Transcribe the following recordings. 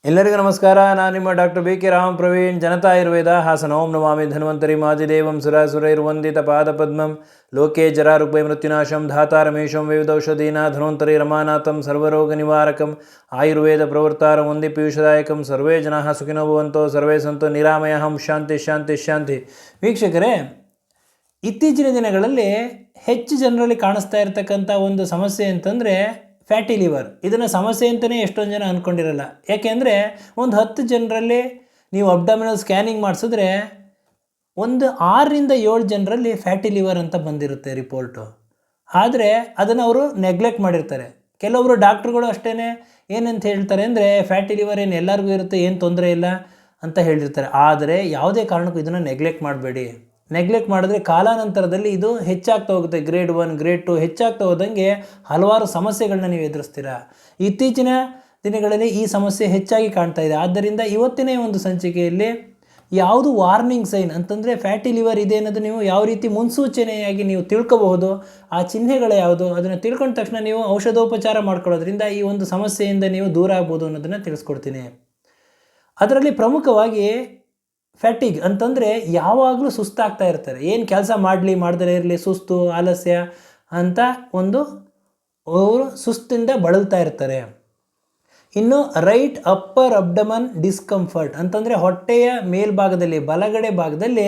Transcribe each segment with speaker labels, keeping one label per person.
Speaker 1: ಎಲ್ಲರಿಗೂ ನಮಸ್ಕಾರ. ನಾನು ನಿಮ್ಮ doctor B K Ram Praveen. Janata Ayurveda Hassan. ಓಂ ನಮಾಮಿ ಧನ್ವಂತರಿ ಮಾದಿದೇವಂ ಸುರಾಸುರೈರ್ವಂದಿತ ಪಾದಪದ್ಮಂ ಲೋಕೆ ಜರಾರುಗ್ಭಯ ಮೃತ್ಯುನಾಶಂ ಧಾತಾರಮೇಶಂ ವಿವಿಧೌಷಧೀನ ಧನ್ವಂತರಿ ರಮಾನಾಥಂ ಸರ್ವರೋಗ ನಿವಾರಕಂ ಆಯುರ್ವೇದ ಪ್ರವೃತ್ತಾರಂ ವಂದೇ ಪೀಯೂಷದಾಯಕಂ. ಸರ್ವೇ ಜನಾಃ ಸುಖಿನೋ ಭವಂತೋ ಸರ್ವೇ ಸಂತೋ ನಿರಾಮಯಃ. ಶಾಂತಿ ಶಾಂತಿ ಶಾಂತಿ. ವೀಕ್ಷಕರೇ, ಇತ್ತೀಚಿನ ದಿನಗಳಲ್ಲಿ ಹೆಚ್ಚು ಜನರಲ್ಲಿ ಕಾಣಿಸ್ತಾ ಇರತಕ್ಕಂಥ ಒಂದು ಸಮಸ್ಯೆ ಅಂತಂದರೆ ಫ್ಯಾಟಿ ಲಿವರ್. ಇದನ್ನು ಸಮಸ್ಯೆ ಅಂತಲೇ ಎಷ್ಟೊಂದು ಜನ ಅಂದ್ಕೊಂಡಿರಲ್ಲ. ಯಾಕೆಂದರೆ ಒಂದು 10 ಜನರಲ್ಲಿ ನೀವು ಅಬ್ಡಮಿನಲ್ ಸ್ಕ್ಯಾನಿಂಗ್ ಮಾಡಿಸಿದ್ರೆ ಒಂದು 6ರಿಂದ 7 ಜನರಲ್ಲಿ ಫ್ಯಾಟಿ ಲಿವರ್ ಅಂತ ಬಂದಿರುತ್ತೆ ರಿಪೋರ್ಟು. ಆದರೆ ಅದನ್ನು ಅವರು ನೆಗ್ಲೆಕ್ಟ್ ಮಾಡಿರ್ತಾರೆ. ಕೆಲವೊಬ್ಬರು ಡಾಕ್ಟ್ರುಗಳು ಅಷ್ಟೇ ಏನಂತ ಹೇಳ್ತಾರೆ ಅಂದರೆ ಫ್ಯಾಟಿ ಲಿವರ್ ಏನು ಎಲ್ಲರಿಗೂ ಇರುತ್ತೆ, ಏನು ತೊಂದರೆ ಇಲ್ಲ ಅಂತ ಹೇಳಿರ್ತಾರೆ. ಆದರೆ ಯಾವುದೇ ಕಾರಣಕ್ಕೂ ಇದನ್ನು ನೆಗ್ಲೆಕ್ಟ್ ಮಾಡಬೇಡಿ. ನೆಗ್ಲೆಕ್ಟ್ ಮಾಡಿದ್ರೆ ಕಾಲಾನಂತರದಲ್ಲಿ ಇದು ಹೆಚ್ಚಾಗ್ತಾ ಹೋಗುತ್ತೆ. ಗ್ರೇಡ್ 1 ಗ್ರೇಡ್ 2 ಹೆಚ್ಚಾಗ್ತಾ ಹೋದಂಗೆ ಹಲವಾರು ಸಮಸ್ಯೆಗಳನ್ನ ನೀವು ಎದುರಿಸ್ತೀರಾ. ಇತ್ತೀಚಿನ ದಿನಗಳಲ್ಲಿ ಈ ಸಮಸ್ಯೆ ಹೆಚ್ಚಾಗಿ ಕಾಣ್ತಾ ಇದೆ. ಆದ್ದರಿಂದ ಇವತ್ತಿನ ಒಂದು ಸಂಚಿಕೆಯಲ್ಲಿ ಯಾವುದು ವಾರ್ನಿಂಗ್ ಸೈನ್ ಅಂತಂದರೆ ಫ್ಯಾಟಿ ಲಿವರ್ ಇದೆ ಅನ್ನೋದು ನೀವು ಯಾವ ರೀತಿ ಮುನ್ಸೂಚನೆಯಾಗಿ ನೀವು ತಿಳ್ಕೋಬಹುದು, ಆ ಚಿಹ್ನೆಗಳು ಯಾವುದು, ಅದನ್ನು ತಿಳ್ಕೊಂಡ ತಕ್ಷಣ ನೀವು ಔಷಧೋಪಚಾರ ಮಾಡ್ಕೊಳ್ಳೋದ್ರಿಂದ ಈ ಒಂದು ಸಮಸ್ಯೆಯಿಂದ ನೀವು ದೂರ ಆಗ್ಬೋದು ಅನ್ನೋದನ್ನು ತಿಳಿಸ್ಕೊಡ್ತೀನಿ. ಅದರಲ್ಲಿ ಪ್ರಮುಖವಾಗಿ ಫ್ಯಾಟಿಗ್ ಅಂತಂದರೆ ಯಾವಾಗಲೂ ಸುಸ್ತಾಗ್ತಾ ಇರ್ತಾರೆ. ಏನು ಕೆಲಸ ಮಾಡದೇ ಇರಲಿ, ಸುಸ್ತು ಆಲಸ್ಯ ಅಂತ ಅವರು ಸುಸ್ತಿಂದ ಬಳಲ್ತಾ ಇರ್ತಾರೆ. ಇನ್ನು ರೈಟ್ ಅಪ್ಪರ್ ಅಬ್ಡಮನ್ ಡಿಸ್ಕಂಫರ್ಟ್ ಅಂತಂದರೆ ಹೊಟ್ಟೆಯ ಮೇಲ್ಭಾಗದಲ್ಲಿ ಬಲಗಡೆ ಭಾಗದಲ್ಲಿ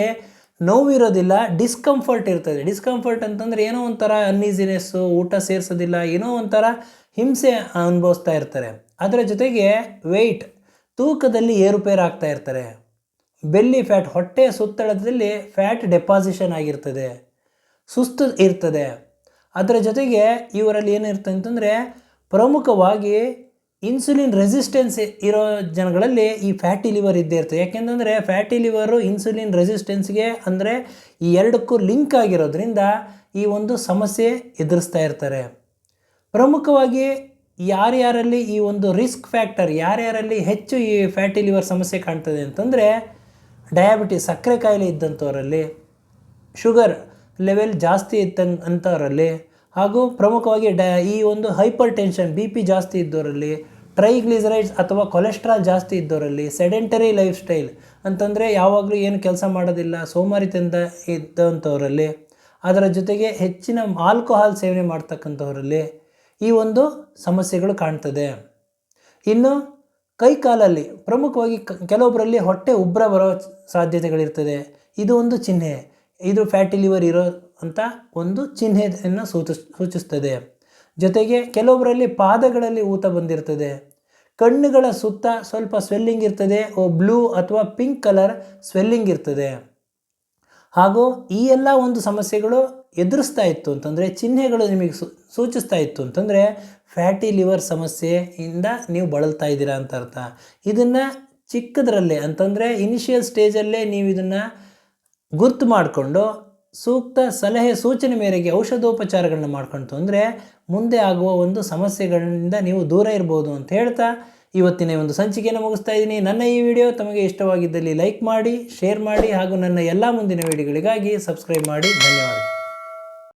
Speaker 1: ನೋವಿರೋದಿಲ್ಲ, ಡಿಸ್ಕಂಫರ್ಟ್ ಇರ್ತದೆ. ಡಿಸ್ಕಂಫರ್ಟ್ ಅಂತಂದರೆ ಏನೋ ಒಂಥರ ಅನ್ಈಸಿನೆಸ್ಸು, ಊಟ ಸೇರಿಸೋದಿಲ್ಲ, ಏನೋ ಒಂಥರ ಹಿಂಸೆ ಅನುಭವಿಸ್ತಾ ಇರ್ತಾರೆ. ಅದರ ಜೊತೆಗೆ ವೆಯ್ಟ್ ತೂಕದಲ್ಲಿ ಏರುಪೇರು ಆಗ್ತಾ ಇರ್ತಾರೆ. ಬೆಲ್ಲಿ ಫ್ಯಾಟ್ ಹೊಟ್ಟೆಯ ಸುತ್ತಳದಲ್ಲಿ ಫ್ಯಾಟ್ ಡೆಪಾಸಿಷನ್ ಆಗಿರ್ತದೆ, ಸುಸ್ತು ಇರ್ತದೆ. ಅದರ ಜೊತೆಗೆ ಇವರಲ್ಲಿ ಏನಿರ್ತದೆ ಅಂತಂದರೆ ಪ್ರಮುಖವಾಗಿ ಇನ್ಸುಲಿನ್ ರೆಸಿಸ್ಟೆನ್ಸ್ ಇರೋ ಜನಗಳಲ್ಲಿ ಈ ಫ್ಯಾಟಿ ಲಿವರ್ ಇದ್ದೇ ಇರ್ತದೆ. ಯಾಕೆಂತಂದರೆ ಫ್ಯಾಟಿ ಲಿವರು ಇನ್ಸುಲಿನ್ ರೆಸಿಸ್ಟೆನ್ಸ್ಗೆ ಅಂದರೆ ಈ ಎರಡಕ್ಕೂ ಲಿಂಕ್ ಆಗಿರೋದ್ರಿಂದ ಈ ಒಂದು ಸಮಸ್ಯೆ ಎದುರಿಸ್ತಾ ಇರ್ತಾರೆ. ಪ್ರಮುಖವಾಗಿ ಯಾರ್ಯಾರಲ್ಲಿ ಈ ಒಂದು ರಿಸ್ಕ್ ಫ್ಯಾಕ್ಟರ್, ಯಾರ್ಯಾರಲ್ಲಿ ಹೆಚ್ಚು ಈ ಫ್ಯಾಟಿ ಲಿವರ್ ಸಮಸ್ಯೆ ಕಾಣ್ತದೆ ಅಂತಂದರೆ ಡಯಾಬಿಟಿಸ್, ಸಕ್ಕರೆ ಕಾಯಿಲೆ ಇದ್ದಂಥವರಲ್ಲಿ, ಶುಗರ್ ಲೆವೆಲ್ ಜಾಸ್ತಿ ಅಂಥವರಲ್ಲಿ, ಹಾಗೂ ಪ್ರಮುಖವಾಗಿ ಈ ಒಂದು ಹೈಪರ್ ಟೆನ್ಷನ್ ಬಿ ಪಿ ಜಾಸ್ತಿ ಇದ್ದವರಲ್ಲಿ, ಟ್ರೈಗ್ಲಿಸರೈಡ್ಸ್ ಅಥವಾ ಕೊಲೆಸ್ಟ್ರಾಲ್ ಜಾಸ್ತಿ ಇದ್ದವರಲ್ಲಿ, ಸೆಡೆಂಟರಿ ಲೈಫ್ ಸ್ಟೈಲ್ ಅಂತಂದರೆ ಯಾವಾಗಲೂ ಏನು ಕೆಲಸ ಮಾಡೋದಿಲ್ಲ, ಸೋಮಾರಿತನದ ಇದ್ದಂಥವರಲ್ಲಿ, ಅದರ ಜೊತೆಗೆ ಹೆಚ್ಚಿನ ಆಲ್ಕೋಹಾಲ್ ಸೇವನೆ ಮಾಡ್ತಕ್ಕಂಥವರಲ್ಲಿ ಈ ಒಂದು ಸಮಸ್ಯೆಗಳು ಕಾಣ್ತದೆ. ಇನ್ನು ಕೈಕಾಲಲ್ಲಿ ಪ್ರಮುಖವಾಗಿ ಕೆಲವೊಬ್ಬರಲ್ಲಿ ಹೊಟ್ಟೆ ಉಬ್ಬರ ಬರೋ ಸಾಧ್ಯತೆಗಳಿರ್ತದೆ. ಇದು ಒಂದು ಚಿಹ್ನೆ, ಇದು ಫ್ಯಾಟಿ ಲಿವರ್ ಇರೋ ಅಂತ ಒಂದು ಚಿಹ್ನೆಯನ್ನು ಸೂಚಿಸ್ತದೆ. ಜೊತೆಗೆ ಕೆಲವೊಬ್ಬರಲ್ಲಿ ಪಾದಗಳಲ್ಲಿ ಊತ ಬಂದಿರ್ತದೆ, ಕಣ್ಣುಗಳ ಸುತ್ತ ಸ್ವಲ್ಪ ಸ್ವೆಲ್ಲಿಂಗ್ ಇರ್ತದೆ, ಬ್ಲೂ ಅಥವಾ ಪಿಂಕ್ ಕಲರ್ ಸ್ವೆಲ್ಲಿಂಗ್ ಇರ್ತದೆ. ಹಾಗೂ ಈ ಎಲ್ಲ ಒಂದು ಸಮಸ್ಯೆಗಳು ಎದುರಿಸ್ತಾ ಇತ್ತು ಅಂತಂದರೆ, ಚಿಹ್ನೆಗಳು ನಿಮಗೆ ಸೂಚಿಸ್ತಾ ಇತ್ತು ಅಂತಂದರೆ ಫ್ಯಾಟಿ ಲಿವರ್ ಸಮಸ್ಯೆಯಿಂದ ನೀವು ಬಳಲ್ತಾ ಇದ್ದೀರಾ ಅಂತ ಅರ್ಥ. ಇದನ್ನು ಚಿಕ್ಕದರಲ್ಲೇ ಅಂತಂದರೆ ಇನಿಷಿಯಲ್ ಸ್ಟೇಜಲ್ಲೇ ನೀವು ಇದನ್ನು ಗುರ್ತು ಮಾಡಿಕೊಂಡು ಸೂಕ್ತ ಸಲಹೆ ಸೂಚನೆ ಮೇರೆಗೆ ಔಷಧೋಪಚಾರಗಳನ್ನ ಮಾಡ್ಕೊಳ್ತು ಅಂದರೆ ಮುಂದೆ ಆಗುವ ಒಂದು ಸಮಸ್ಯೆಗಳಿಂದ ನೀವು ದೂರ ಇರ್ಬೋದು ಅಂತ ಹೇಳ್ತಾ ಇವತ್ತಿನ ಒಂದು ಸಂಚಿಕೆಯನ್ನು ಮುಗಿಸ್ತಾ ಇದ್ದೀನಿ. ನನ್ನ ಈ ವಿಡಿಯೋ ತಮಗೆ ಇಷ್ಟವಾಗಿದ್ದಲ್ಲಿ ಲೈಕ್ ಮಾಡಿ, ಶೇರ್ ಮಾಡಿ ಹಾಗೂ ನನ್ನ ಎಲ್ಲ ಮುಂದಿನ ವಿಡಿಯೋಗಳಿಗಾಗಿ ಸಬ್ಸ್ಕ್ರೈಬ್ ಮಾಡಿ. ಧನ್ಯವಾದ.